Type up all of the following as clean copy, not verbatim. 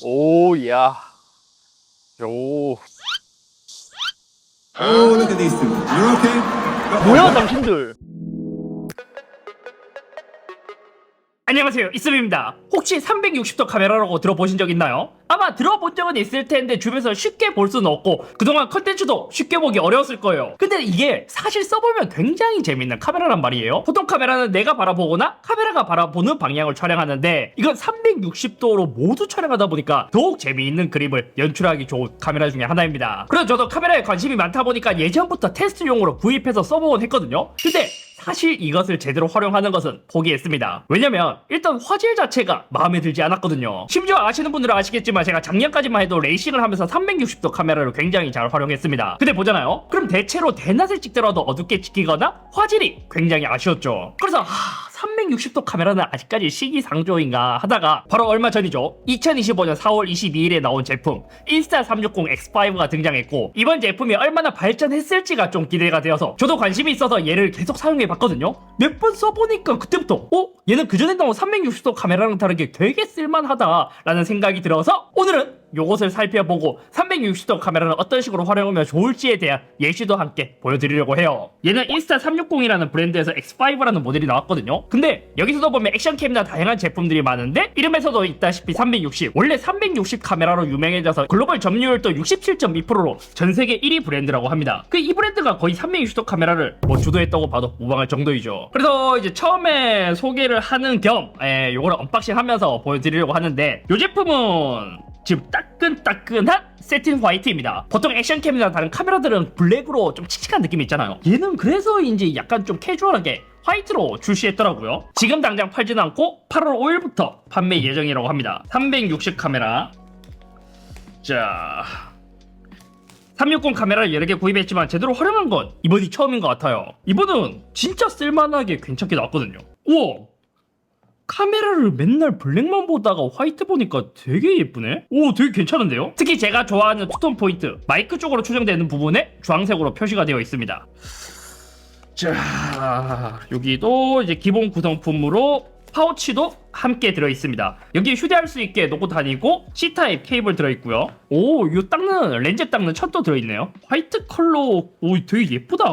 오, 야. 오. Oh, look at these two. You're okay? 뭐야, 당신들. 안녕하세요, 이스입니다. 혹시 360도 카메라라고 들어보신 적 있나요? 아마 들어본 적은 있을 텐데 주변에서 쉽게 볼 수는 없고 그동안 컨텐츠도 쉽게 보기 어려웠을 거예요. 근데 이게 사실 써보면 굉장히 재밌는 카메라란 말이에요. 보통 카메라는 내가 바라보거나 카메라가 바라보는 방향을 촬영하는데 이건 360도로 모두 촬영하다 보니까 더욱 재미있는 그림을 연출하기 좋은 카메라 중에 하나입니다. 그래서 저도 카메라에 관심이 많다 보니까 예전부터 테스트용으로 구입해서 써보곤 했거든요. 근데 사실 이것을 제대로 활용하는 것은 포기했습니다. 왜냐면 일단 화질 자체가 마음에 들지 않았거든요. 심지어 아시는 분들은 아시겠지만 제가 작년까지만 해도 레이싱을 하면서 360도 카메라를 굉장히 잘 활용했습니다. 근데 보잖아요. 그럼 대체로 대낮에 찍더라도 어둡게 찍히거나 화질이 굉장히 아쉬웠죠. 그래서 360도 카메라는 아직까지 시기상조인가 하다가 바로 얼마 전이죠. 2025년 4월 22일에 나온 제품 인스타360 X5가 등장했고 이번 제품이 얼마나 발전했을지가 좀 기대가 되어서 저도 관심이 있어서 얘를 계속 사용해봤거든요. 몇 번 써보니까 그때부터 얘는 그전에 나온 360도 카메라랑 다르게 되게 쓸만하다라는 생각이 들어서 오늘은 요것을 살펴보고 360도 카메라는 어떤 식으로 활용하면 좋을지에 대한 예시도 함께 보여드리려고 해요. 얘는 인스타360이라는 브랜드에서 X5라는 모델이 나왔거든요. 근데 여기서도 보면 액션캠이나 다양한 제품들이 많은데 이름에서도 있다시피 360 원래 360 카메라로 유명해져서 글로벌 점유율도 67.2%로 전세계 1위 브랜드라고 합니다. 이 브랜드가 거의 360도 카메라를 주도했다고 봐도 무방할 정도이죠. 그래서 이제 처음에 소개를 하는 겸 요거를 언박싱 하면서 보여드리려고 하는데 이 제품은 지금 따끈따끈한 세틴 화이트입니다. 보통 액션캠이나 다른 카메라들은 블랙으로 좀 칙칙한 느낌이 있잖아요. 얘는 그래서인지 약간 좀 캐주얼하게 화이트로 출시했더라고요. 지금 당장 팔지는 않고 8월 5일부터 판매 예정이라고 합니다. 360 카메라. 자, 360 카메라를 여러 개 구입했지만 제대로 활용한 건 이번이 처음인 것 같아요. 이번은 진짜 쓸만하게 괜찮게 나왔거든요. 우와! 카메라를 맨날 블랙만 보다가 화이트 보니까 되게 예쁘네? 오, 되게 괜찮은데요? 특히 제가 좋아하는 투톤 포인트, 마이크 쪽으로 추정되는 부분에 주황색으로 표시가 되어 있습니다. 자, 여기도 이제 기본 구성품으로 파우치도 함께 들어있습니다. 여기 휴대할 수 있게 놓고 다니고 C타입 케이블 들어있고요. 오, 이거 닦는 렌즈 닦는 천도 들어있네요. 화이트 컬러, 오, 되게 예쁘다.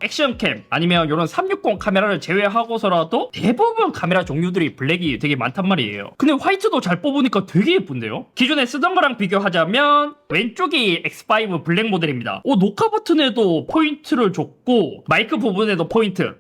액션캠 아니면 이런 360 카메라를 제외하고서라도 대부분 카메라 종류들이 블랙이 되게 많단 말이에요. 근데 화이트도 잘 뽑으니까 되게 예쁜데요. 기존에 쓰던 거랑 비교하자면 왼쪽이 X5 블랙 모델입니다. 오, 녹화 버튼에도 포인트를 줬고 마이크 부분에도 포인트,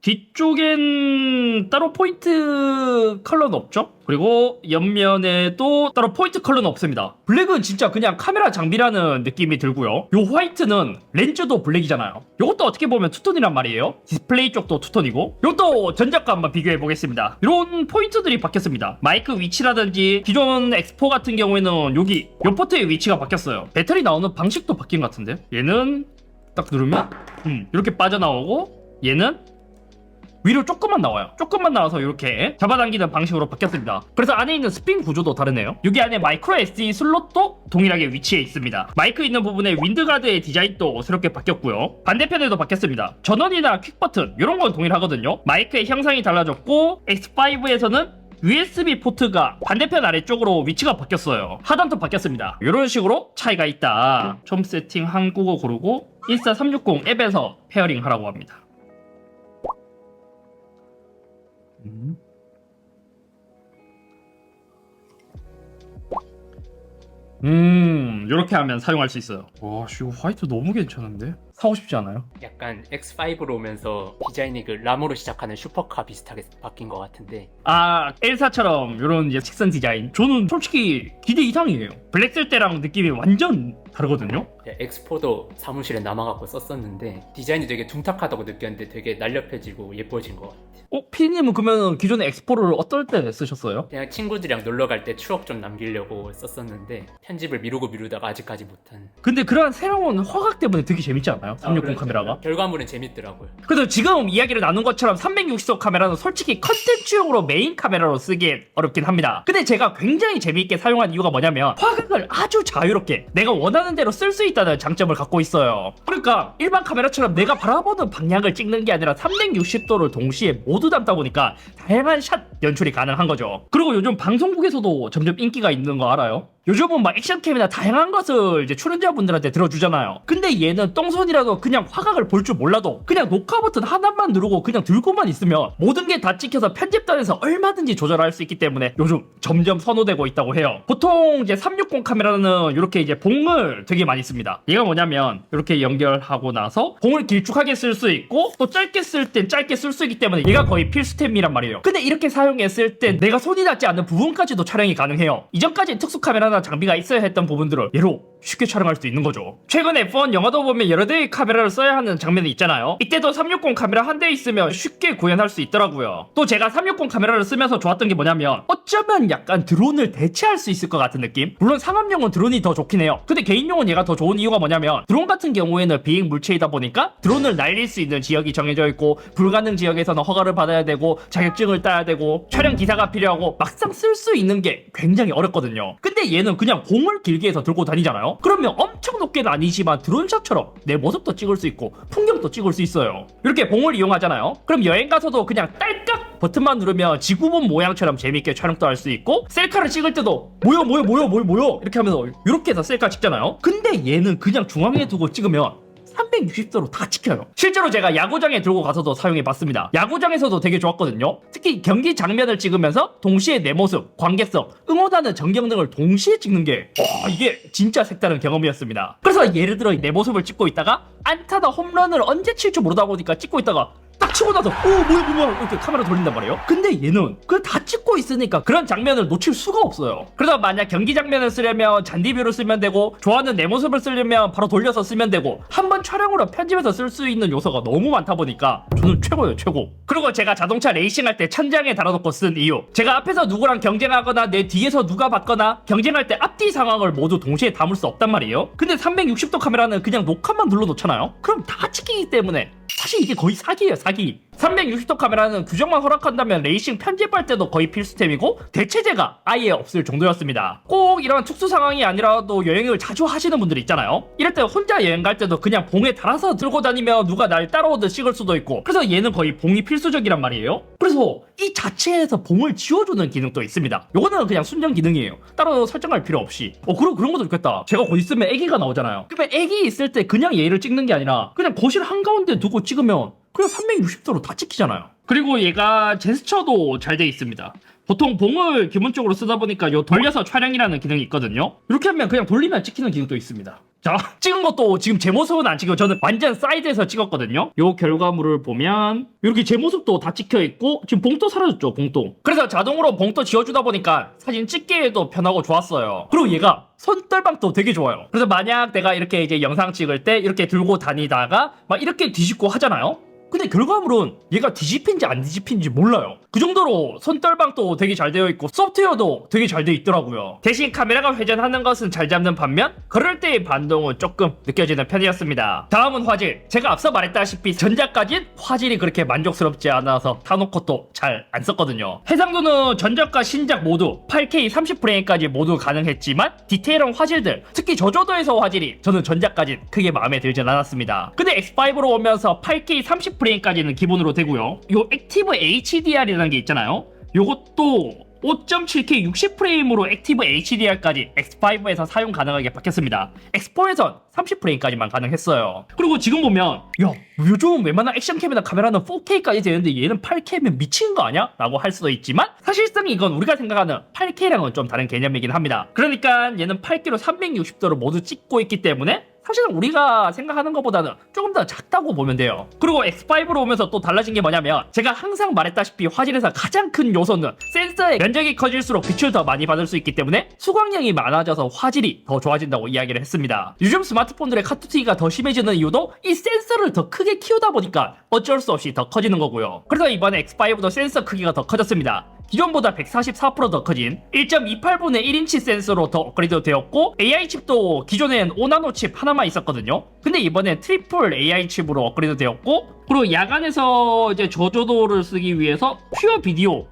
뒤쪽엔 따로 포인트 컬러는 없죠? 그리고 옆면에도 따로 포인트 컬러는 없습니다. 블랙은 진짜 그냥 카메라 장비라는 느낌이 들고요. 요 화이트는 렌즈도 블랙이잖아요. 요것도 어떻게 보면 투톤이란 말이에요. 디스플레이 쪽도 투톤이고 요것도 전작과 한번 비교해 보겠습니다. 이런 포인트들이 바뀌었습니다. 마이크 위치라든지 기존 X4 같은 경우에는 여기 요 포트의 위치가 바뀌었어요. 배터리 나오는 방식도 바뀐 것 같은데 얘는 딱 누르면 이렇게 빠져나오고 얘는 위로 조금만 나와요. 조금만 나와서 이렇게 잡아당기는 방식으로 바뀌었습니다. 그래서 안에 있는 스핀 구조도 다르네요. 여기 안에 마이크로 SD 슬롯도 동일하게 위치해 있습니다. 마이크 있는 부분에 윈드가드의 디자인도 새롭게 바뀌었고요. 반대편에도 바뀌었습니다. 전원이나 퀵 버튼 이런 건 동일하거든요. 마이크의 형상이 달라졌고 X5에서는 USB 포트가 반대편 아래쪽으로 위치가 바뀌었어요. 하단도 바뀌었습니다. 이런 식으로 차이가 있다. 점 세팅 한국어 고르고 인스타360 앱에서 페어링 하라고 합니다. 이렇게 하면 사용할 수 있어요. 와, 이거 화이트 너무 괜찮은데? 사고 싶지 않아요? 약간 X5로 오면서 디자인이 그 라모로 시작하는 슈퍼카 비슷하게 바뀐 것 같은데 엘사처럼 이런 이제 색선 디자인 저는 솔직히 기대 이상이에요. 블랙 쓸 때랑 느낌이 완전 다르거든요. X4도 사무실에 남아갖고 썼었는데 디자인이 되게 둔탁하다고 느꼈는데 되게 날렵해지고 예뻐진 것 같아요. 피디님은 그러면 기존의 X4를 어떨 때 쓰셨어요? 그냥 친구들이랑 놀러 갈 때 추억 좀 남기려고 썼었는데 편집을 미루다가 아직까지 못한. 근데 그런 새로운 화각 때문에 되게 재밌지 않아요? 360 카메라가? 결과물은 재밌더라고요. 그래서 지금 이야기를 나눈 것처럼 360도 카메라는 솔직히 컨텐츠용으로 메인 카메라로 쓰기 어렵긴 합니다. 근데 제가 굉장히 재미있게 사용한 이유가 뭐냐면 화각을 아주 자유롭게 내가 원하는 대로 쓸 수 있다는 장점을 갖고 있어요. 그러니까 일반 카메라처럼 내가 바라보는 방향을 찍는 게 아니라 360도를 동시에 모두 담다 보니까 다양한 샷 연출이 가능한 거죠. 그리고 요즘 방송국에서도 점점 인기가 있는 거 알아요? 요즘은 막 액션캠이나 다양한 것을 이제 출연자분들한테 들어주잖아요. 근데 얘는 똥손이라도 그냥 화각을 볼 줄 몰라도 그냥 녹화 버튼 하나만 누르고 그냥 들고만 있으면 모든 게 다 찍혀서 편집단에서 얼마든지 조절할 수 있기 때문에 요즘 점점 선호되고 있다고 해요. 보통 이제 360 카메라는 이렇게 이제 봉을 되게 많이 씁니다. 얘가 뭐냐면 이렇게 연결하고 나서 봉을 길쭉하게 쓸 수 있고 또 짧게 쓸 땐 짧게 쓸 수 있기 때문에 얘가 거의 필수템이란 말이에요. 근데 이렇게 사용했을 땐 내가 손이 닿지 않는 부분까지도 촬영이 가능해요. 이전까지 특수 카메라나 장비가 있어야 했던 부분들을 얘로 쉽게 촬영할 수 있는 거죠. 최근에 F1 영화도 보면 여러 대의 카메라를 써야 하는 장면이 있잖아요. 이때도 360 카메라 한 대 있으면 쉽게 구현할 수 있더라고요. 또 제가 360 카메라를 쓰면서 좋았던 게 뭐냐면 어쩌면 약간 드론을 대체할 수 있을 것 같은 느낌? 물론 상업용은 드론이 더 좋긴 해요. 근데 개인용은 얘가 더 좋은 이유가 뭐냐면 드론 같은 경우에는 비행 물체이다 보니까 드론을 날릴 수 있는 지역이 정해져 있고 불가능 지역에서는 허가를 받아야 되고 자격증을 따야 되고 촬영 기사가 필요하고 막상 쓸 수 있는 게 굉장히 어렵거든요. 근데 얘는 그냥 봉을 길게 해서 들고 다니잖아요. 그러면 엄청 높게는 아니지만 드론샷처럼 내 모습도 찍을 수 있고 풍경도 찍을 수 있어요. 이렇게 봉을 이용하잖아요. 그럼 여행 가서도 그냥 딸깍 버튼만 누르면 지구본 모양처럼 재밌게 촬영도 할 수 있고 셀카를 찍을 때도 뭐야 이렇게 하면서 이렇게 해서 셀카 찍잖아요. 근데 얘는 그냥 중앙에 두고 찍으면 360도로 다 찍혀요. 실제로 제가 야구장에 들고 가서도 사용해봤습니다. 야구장에서도 되게 좋았거든요. 특히 경기 장면을 찍으면서 동시에 내 모습, 관객석, 응원하는 전경 등을 동시에 찍는 게 이게 진짜 색다른 경험이었습니다. 그래서 예를 들어 내 모습을 찍고 있다가 안타다 홈런을 언제 칠 줄 모르다 보니까 찍고 있다가 딱 치고 나서 뭐야 이렇게 카메라 돌린단 말이에요. 근데 얘는 그걸 다 찍고 있으니까 그런 장면을 놓칠 수가 없어요. 그래서 만약 경기 장면을 쓰려면 잔디뷰를 쓰면 되고 좋아하는 내 모습을 쓰려면 바로 돌려서 쓰면 되고 한번 촬영으로 편집해서 쓸 수 있는 요소가 너무 많다 보니까 저는 최고예요, 최고. 그리고 제가 자동차 레이싱할 때 천장에 달아놓고 쓴 이유, 제가 앞에서 누구랑 경쟁하거나 내 뒤에서 누가 받거나 경쟁할 때 앞뒤 상황을 모두 동시에 담을 수 없단 말이에요. 근데 360도 카메라는 그냥 녹화만 눌러놓잖아요. 그럼 다 찍히기 때문에 사실 이게 거의 사기예요, 사기. 360도 카메라는 규정만 허락한다면 레이싱 편집할 때도 거의 필수템이고 대체제가 아예 없을 정도였습니다. 꼭 이런 특수 상황이 아니라도 여행을 자주 하시는 분들 있잖아요. 이럴 때 혼자 여행 갈 때도 그냥 봉에 달아서 들고 다니면 누가 날 따라오듯 찍을 수도 있고, 그래서 얘는 거의 봉이 필수적이란 말이에요. 그래서 이 자체에서 봉을 지워주는 기능도 있습니다. 요거는 그냥 순정 기능이에요. 따로 설정할 필요 없이. 그런 것도 좋겠다. 제가 곧 있으면 애기가 나오잖아요. 그러면 애기 있을 때 그냥 얘를 찍는 게 아니라 그냥 거실 한가운데 두고 찍으면 그냥 360도로 다 찍히잖아요. 그리고 얘가 제스처도 잘 돼 있습니다. 보통 봉을 기본적으로 쓰다 보니까 요 돌려서 촬영이라는 기능이 있거든요. 이렇게 하면 그냥 돌리면 찍히는 기능도 있습니다. 자, 찍은 것도 지금 제 모습은 안 찍고 저는 완전 사이드에서 찍었거든요. 요 결과물을 보면 이렇게 제 모습도 다 찍혀있고 지금 봉도 사라졌죠, 봉도. 그래서 자동으로 봉도 지워주다 보니까 사진 찍기에도 편하고 좋았어요. 그리고 얘가 손떨방도 되게 좋아요. 그래서 만약 내가 이렇게 이제 영상 찍을 때 이렇게 들고 다니다가 막 이렇게 뒤집고 하잖아요. 근데 결과물은 얘가 뒤집힌지 안 뒤집힌지 몰라요. 그 정도로 손떨방도 되게 잘 되어 있고 소프트웨어도 되게 잘 되어 있더라고요. 대신 카메라가 회전하는 것은 잘 잡는 반면 그럴 때의 반동은 조금 느껴지는 편이었습니다. 다음은 화질. 제가 앞서 말했다시피 전작까진 화질이 그렇게 만족스럽지 않아서 타놓고 또 잘 안 썼거든요. 해상도는 전작과 신작 모두 8K 30프레임까지 모두 가능했지만 디테일한 화질들, 특히 저조도에서 화질이 저는 전작까진 크게 마음에 들진 않았습니다. 근데 X5로 오면서 8K 30프레임까지는 기본으로 되고요. 요 액티브 HDR이라는 게 있잖아요. 요것도 5.7K 60프레임으로 액티브 HDR까지 X5에서 사용 가능하게 바뀌었습니다. X4에선 30프레임까지만 가능했어요. 그리고 지금 보면 요즘 웬만한 액션캠이나 카메라는 4K까지 되는데 얘는 8K면 미친 거 아니야? 라고 할 수도 있지만 사실상 이건 우리가 생각하는 8K랑은 좀 다른 개념이긴 합니다. 그러니까 얘는 8K로 360도로 모두 찍고 있기 때문에 사실은 우리가 생각하는 것보다는 조금 더 작다고 보면 돼요. 그리고 X5로 오면서 또 달라진 게 뭐냐면 제가 항상 말했다시피 화질에서 가장 큰 요소는 센서의 면적이 커질수록 빛을 더 많이 받을 수 있기 때문에 수광량이 많아져서 화질이 더 좋아진다고 이야기를 했습니다. 요즘 스마트폰들의 카투튀기가 더 심해지는 이유도 이 센서를 더 크게 키우다 보니까 어쩔 수 없이 더 커지는 거고요. 그래서 이번에 X5도 센서 크기가 더 커졌습니다. 기존보다 144%더 커진 1.28분의 1인치 센서로 더 업그레이드 되었고 AI 칩도 기존엔 5나노 칩 하나만 있었거든요. 근데 이번엔 트리플 AI 칩으로 업그레이드 되었고, 그리고 야간에서 이제 저조도를 쓰기 위해서 퓨어 비디오,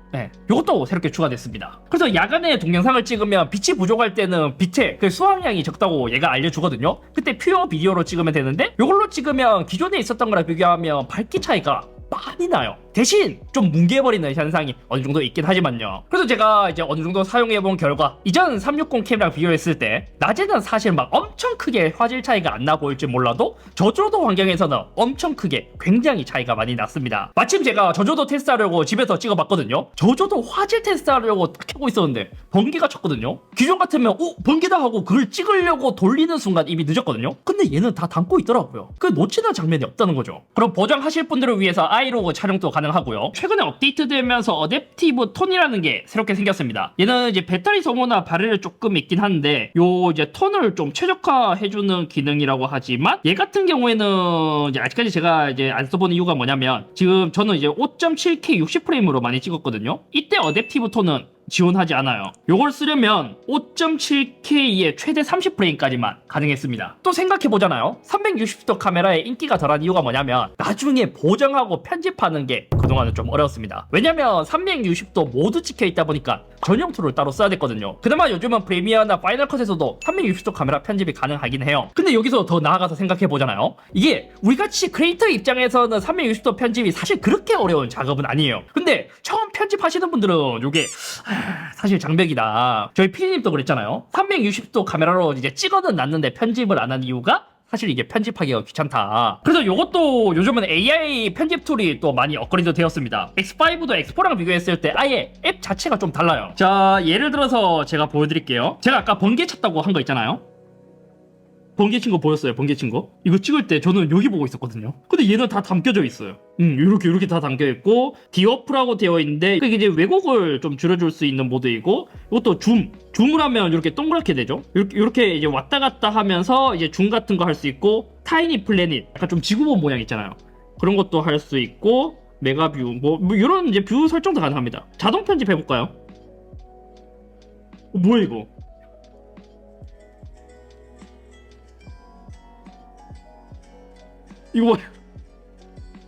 이것도 새롭게 추가됐습니다. 그래서 야간에 동영상을 찍으면 빛이 부족할 때는 빛의 그 수확량이 적다고 얘가 알려주거든요. 그때 퓨어 비디오로 찍으면 되는데, 이걸로 찍으면 기존에 있었던 거랑 비교하면 밝기 차이가 많이 나요. 대신 좀 뭉개버리는 현상이 어느 정도 있긴 하지만요. 그래서 제가 이제 어느 정도 사용해본 결과 이전 360 캠이랑 비교했을 때 낮에는 사실 막 엄청 크게 화질 차이가 안 나 보일지 몰라도 저조도 환경에서는 엄청 크게 굉장히 차이가 많이 났습니다. 마침 제가 저조도 테스트하려고 집에서 찍어봤거든요. 저조도 화질 테스트하려고 딱 켜고 있었는데 번개가 쳤거든요. 기존 같으면 번개다 하고 그걸 찍으려고 돌리는 순간 이미 늦었거든요. 근데 얘는 다 담고 있더라고요. 그 놓치는 장면이 없다는 거죠. 그럼 보정하실 분들을 위해서 아이로그 촬영도 가능하고요. 최근에 업데이트되면서 어댑티브 톤이라는 게 새롭게 생겼습니다. 얘는 이제 배터리 소모나 발열이 조금 있긴 한데 요 이제 톤을 좀 최적화해주는 기능이라고 하지만, 얘 같은 경우에는 이제 아직까지 제가 이제 안 써본 이유가 뭐냐면, 지금 저는 이제 5.7K 60프레임으로 많이 찍었거든요. 이때 어댑티브 톤은 지원하지 않아요. 요걸 쓰려면 5.7K의 최대 30프레임까지만 가능했습니다. 또 생각해보잖아요. 360도 카메라의 인기가 덜한 이유가 뭐냐면 나중에 보정하고 편집하는 게 그동안은 좀 어려웠습니다. 왜냐면 360도 모두 찍혀있다 보니까 전용 툴을 따로 써야 됐거든요. 그나마 요즘은 프리미어나 파이널 컷에서도 360도 카메라 편집이 가능하긴 해요. 근데 여기서 더 나아가서 생각해보잖아요. 이게 우리같이 크리에이터 입장에서는 360도 편집이 사실 그렇게 어려운 작업은 아니에요. 근데 처음 편집하시는 분들은 요게 사실 장벽이다. 저희 피디님도 그랬잖아요. 360도 카메라로 이제 찍어는 놨는데 편집을 안 한 이유가 사실 이게 편집하기가 귀찮다. 그래서 이것도 요즘은 AI 편집 툴이 또 많이 업그레이드 되었습니다. X5도 X4랑 비교했을 때 아예 앱 자체가 좀 달라요. 자, 예를 들어서 제가 보여드릴게요. 제가 아까 번개 쳤다고 한 거 있잖아요. 번개 친 거 보였어요? 번개 친 거? 이거 찍을 때 저는 여기 보고 있었거든요. 근데 얘는 다 담겨져 있어요. 이렇게 다 담겨 있고, 디오프라고 되어 있는데 이게 이제 왜곡을 좀 줄여줄 수 있는 모드이고, 이것도 줌을 하면 이렇게 동그랗게 되죠. 이렇게 이제 왔다 갔다 하면서 이제 줌 같은 거 할 수 있고, 타이니 플래닛, 약간 좀 지구본 모양 있잖아요. 그런 것도 할 수 있고, 메가뷰 뭐 이런 이제 뷰 설정도 가능합니다. 자동 편집 해볼까요? 뭐야 이거? 이거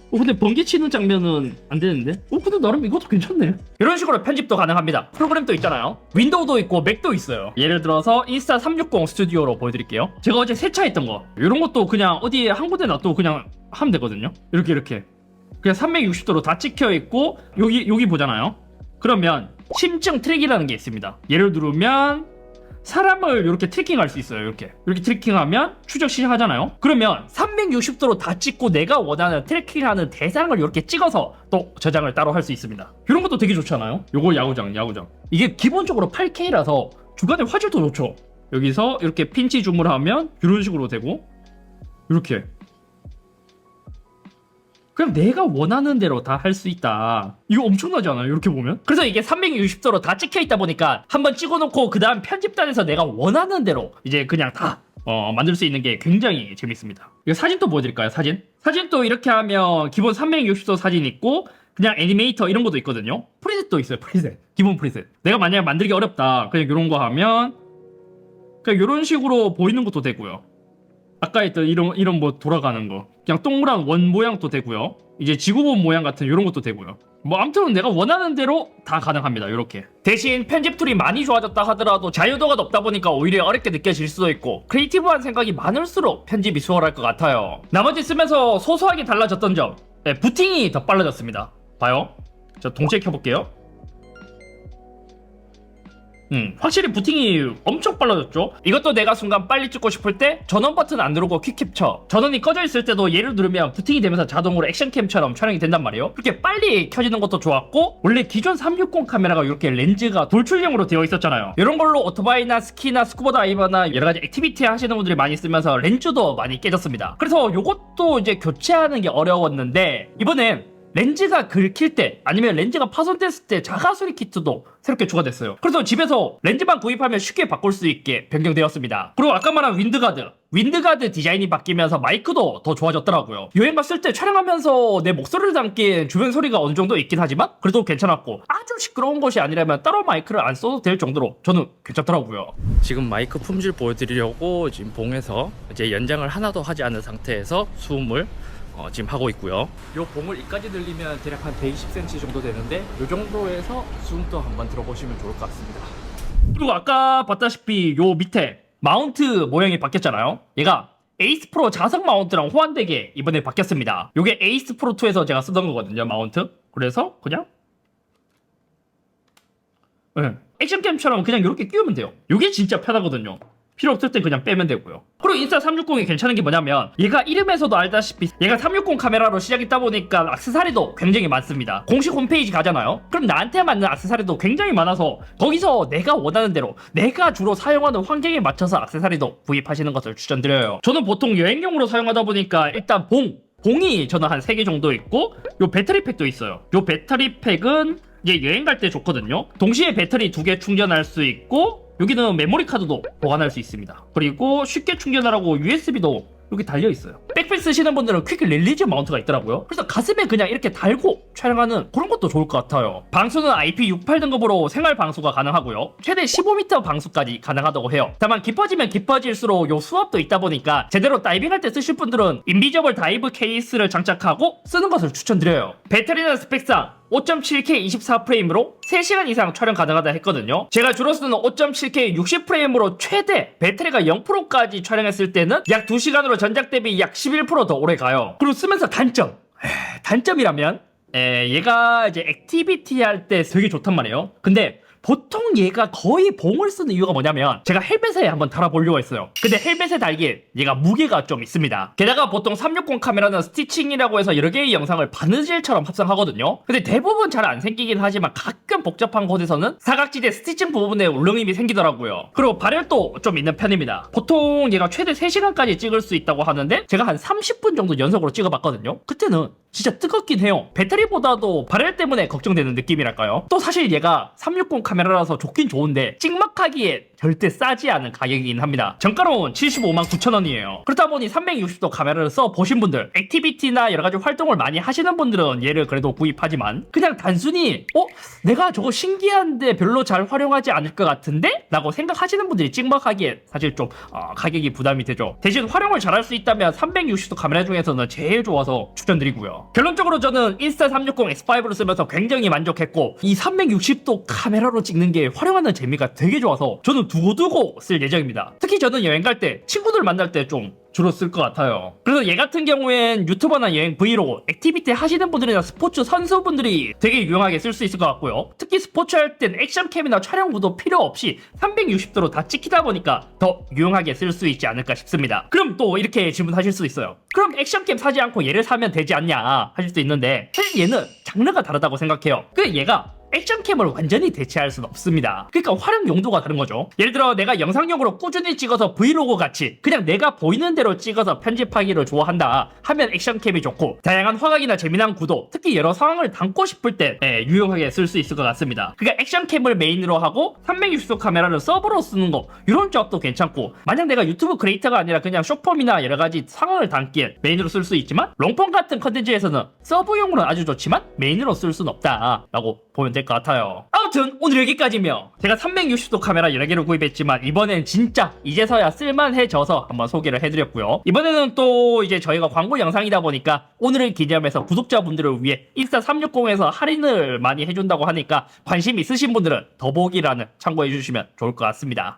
뭐, 근데 번개 치는 장면은 안 되는데? 근데 나름 이것도 괜찮네. 이런 식으로 편집도 가능합니다. 프로그램도 있잖아요. 윈도우도 있고 맥도 있어요. 예를 들어서 인스타 360 스튜디오로 보여드릴게요. 제가 어제 세차했던 거, 이런 것도 그냥 어디에 한 군데 놔두고 그냥 하면 되거든요. 이렇게 그냥 360도로 다 찍혀 있고, 여기 보잖아요. 그러면 심층 트랙이라는 게 있습니다. 얘를 누르면 사람을 이렇게 트래킹할 수 있어요. 이렇게 트래킹하면 추적 시작하잖아요. 그러면 360도로 다 찍고 내가 원하는 트래킹하는 대상을 이렇게 찍어서 또 저장을 따로 할 수 있습니다. 이런 것도 되게 좋잖아요. 요거 야구장. 이게 기본적으로 8K라서 중간에 화질도 좋죠. 여기서 이렇게 핀치 줌을 하면 이런 식으로 되고, 이렇게 그냥 내가 원하는 대로 다 할 수 있다. 이거 엄청나지 않아요? 이렇게 보면? 그래서 이게 360도로 다 찍혀 있다 보니까 한번 찍어놓고 그 다음 편집단에서 내가 원하는 대로 이제 그냥 다 만들 수 있는 게 굉장히 재밌습니다. 이거 사진도 보여드릴까요? 사진도 이렇게 하면 기본 360도 사진 있고, 그냥 애니메이터 이런 것도 있거든요. 프리셋도 있어요. 기본 프리셋. 내가 만약에 만들기 어렵다, 그냥 이런 거 하면 그냥 이런 식으로 보이는 것도 되고요. 아까 했던 이런 뭐 돌아가는 거, 그냥 동그란 원 모양도 되고요. 이제 지구본 모양 같은 이런 것도 되고요. 뭐 아무튼 내가 원하는 대로 다 가능합니다. 이렇게. 대신 편집 툴이 많이 좋아졌다 하더라도 자유도가 높다 보니까 오히려 어렵게 느껴질 수도 있고, 크리에이티브한 생각이 많을수록 편집이 수월할 것 같아요. 나머지 쓰면서 소소하게 달라졌던 점, 부팅이 더 빨라졌습니다. 봐요. 저 동시에 켜볼게요. 확실히 부팅이 엄청 빨라졌죠. 이것도 내가 순간 빨리 찍고 싶을 때 전원 버튼 안 누르고 퀵 캡처, 전원이 꺼져 있을 때도 얘를 누르면 부팅이 되면서 자동으로 액션캠처럼 촬영이 된단 말이에요. 그렇게 빨리 켜지는 것도 좋았고, 원래 기존 360 카메라가 이렇게 렌즈가 돌출형으로 되어 있었잖아요. 이런 걸로 오토바이나 스키나 스쿠버 다이버나 여러가지 액티비티 하시는 분들이 많이 쓰면서 렌즈도 많이 깨졌습니다. 그래서 이것도 이제 교체하는 게 어려웠는데, 이번엔 렌즈가 긁힐 때 아니면 렌즈가 파손됐을 때 자가 수리 키트도 새롭게 추가됐어요. 그래서 집에서 렌즈만 구입하면 쉽게 바꿀 수 있게 변경되었습니다. 그리고 아까 말한 윈드가드 디자인이 바뀌면서 마이크도 더 좋아졌더라고요. 여행 갔을 때 촬영하면서 내 목소리를 담긴 주변 소리가 어느 정도 있긴 하지만 그래도 괜찮았고, 아주 시끄러운 것이 아니라면 따로 마이크를 안 써도 될 정도로 저는 괜찮더라고요. 지금 마이크 품질 보여드리려고 지금 봉에서 이제 연장을 하나도 하지 않은 상태에서 수음을 지금 하고 있고요. 요 봉을 이까지 늘리면 대략 한 120cm 정도 되는데 요 정도에서 수음도 한번 들어보시면 좋을 것 같습니다. 그리고 아까 봤다시피 요 밑에 마운트 모양이 바뀌었잖아요. 얘가 에이스 프로 자석 마운트랑 호환되게 이번에 바뀌었습니다. 요게 에이스 프로 2에서 제가 쓰던 거거든요, 마운트. 그래서 그냥 액션캠처럼 그냥 이렇게 끼우면 돼요. 요게 진짜 편하거든요. 필요 없을 때 그냥 빼면 되고요. 그리고 인스타 360이 괜찮은 게 뭐냐면, 얘가 이름에서도 알다시피 얘가 360 카메라로 시작했다 보니까 액세서리도 굉장히 많습니다. 공식 홈페이지 가잖아요. 그럼 나한테 맞는 액세서리도 굉장히 많아서 거기서 내가 원하는 대로 내가 주로 사용하는 환경에 맞춰서 액세서리도 구입하시는 것을 추천드려요. 저는 보통 여행용으로 사용하다 보니까 일단 봉이 저는 한 3개 정도 있고, 요 배터리팩도 있어요. 요 배터리팩은 이제 여행 갈 때 좋거든요. 동시에 배터리 2개 충전할 수 있고, 여기는 메모리 카드도 보관할 수 있습니다. 그리고 쉽게 충전하라고 USB도 여기 달려있어요. 백팩 쓰시는 분들은 퀵 릴리즈 마운트가 있더라고요. 그래서 가슴에 그냥 이렇게 달고 촬영하는 그런 것도 좋을 것 같아요. 방수는 IP68 등급으로 생활 방수가 가능하고요. 최대 15m 방수까지 가능하다고 해요. 다만 깊어지면 깊어질수록 요 수압도 있다 보니까 제대로 다이빙할 때 쓰실 분들은 인비저블 다이브 케이스를 장착하고 쓰는 것을 추천드려요. 배터리는 스펙상 5.7K 24프레임으로 3시간 이상 촬영 가능하다 했거든요. 제가 주로 쓰는 5.7K 60프레임으로 최대 배터리가 0%까지 촬영했을 때는 약 2시간으로 전작 대비 약 11% 더 오래 가요. 그리고 쓰면서 단점이라면 얘가 이제 액티비티 할 때 되게 좋단 말이에요. 근데 보통 얘가 거의 봉을 쓰는 이유가 뭐냐면, 제가 헬멧에 한번 달아보려고 했어요. 근데 헬멧에 달기에 얘가 무게가 좀 있습니다. 게다가 보통 360 카메라는 스티칭이라고 해서 여러 개의 영상을 바느질처럼 합성하거든요. 근데 대부분 잘 안 생기긴 하지만 가끔 복잡한 곳에서는 사각지대 스티칭 부분에 울렁임이 생기더라고요. 그리고 발열도 좀 있는 편입니다. 보통 얘가 최대 3시간까지 찍을 수 있다고 하는데 제가 한 30분 정도 연속으로 찍어봤거든요. 그때는 진짜 뜨겁긴 해요. 배터리보다도 발열 때문에 걱정되는 느낌이랄까요. 또 사실 얘가 360 카메라라서 좋긴 좋은데 찍먹하기에 절대 싸지 않은 가격이긴 합니다. 정가로는 75만 9천 원이에요. 그렇다 보니 360도 카메라를 써보신 분들, 액티비티나 여러가지 활동을 많이 하시는 분들은 얘를 그래도 구입하지만, 그냥 단순히 내가 저거 신기한데 별로 잘 활용하지 않을 것 같은데? 라고 생각하시는 분들이 찍먹하기에 사실 좀 가격이 부담이 되죠. 대신 활용을 잘할 수 있다면 360도 카메라 중에서는 제일 좋아서 추천드리고요. 결론적으로 저는 인스타 360 X5를 쓰면서 굉장히 만족했고, 이 360도 카메라로 찍는 게 활용하는 재미가 되게 좋아서 저는 두고두고 쓸 예정입니다. 특히 저는 여행 갈 때, 친구들 만날 때 좀 주로 쓸 것 같아요. 그래서 얘 같은 경우엔 유튜버나 여행 브이로그, 액티비티 하시는 분들이나 스포츠 선수분들이 되게 유용하게 쓸 수 있을 것 같고요. 특히 스포츠 할 땐 액션캠이나 촬영구도 필요 없이 360도로 다 찍히다 보니까 더 유용하게 쓸 수 있지 않을까 싶습니다. 그럼 또 이렇게 질문하실 수 있어요. 그럼 액션캠 사지 않고 얘를 사면 되지 않냐 하실 수 있는데, 사실 얘는 장르가 다르다고 생각해요. 얘가 액션캠을 완전히 대체할 수는 없습니다. 그러니까 활용 용도가 다른 거죠. 예를 들어 내가 영상용으로 꾸준히 찍어서 브이로그 같이 그냥 내가 보이는 대로 찍어서 편집하기를 좋아한다 하면 액션캠이 좋고, 다양한 화각이나 재미난 구도, 특히 여러 상황을 담고 싶을 때 유용하게 쓸 수 있을 것 같습니다. 그러니까 액션캠을 메인으로 하고 360도 카메라를 서브로 쓰는 거, 이런 조합도 괜찮고, 만약 내가 유튜브 크리에이터가 아니라 그냥 쇼폼이나 여러가지 상황을 담기에 메인으로 쓸 수 있지만, 롱폼 같은 컨텐츠에서는 서브용으로는 아주 좋지만 메인으로 쓸 수는 없다 라고 보면 될 것 같아요. 아무튼 오늘 여기까지며, 제가 360도 카메라 여러 개를 구입했지만 이번엔 진짜 이제서야 쓸만해져서 한번 소개를 해드렸고요. 이번에는 또 이제 저희가 광고 영상이다 보니까 오늘을 기념해서 구독자분들을 위해 인스타 360에서 할인을 많이 해준다고 하니까 관심 있으신 분들은 더보기란을 참고해 주시면 좋을 것 같습니다.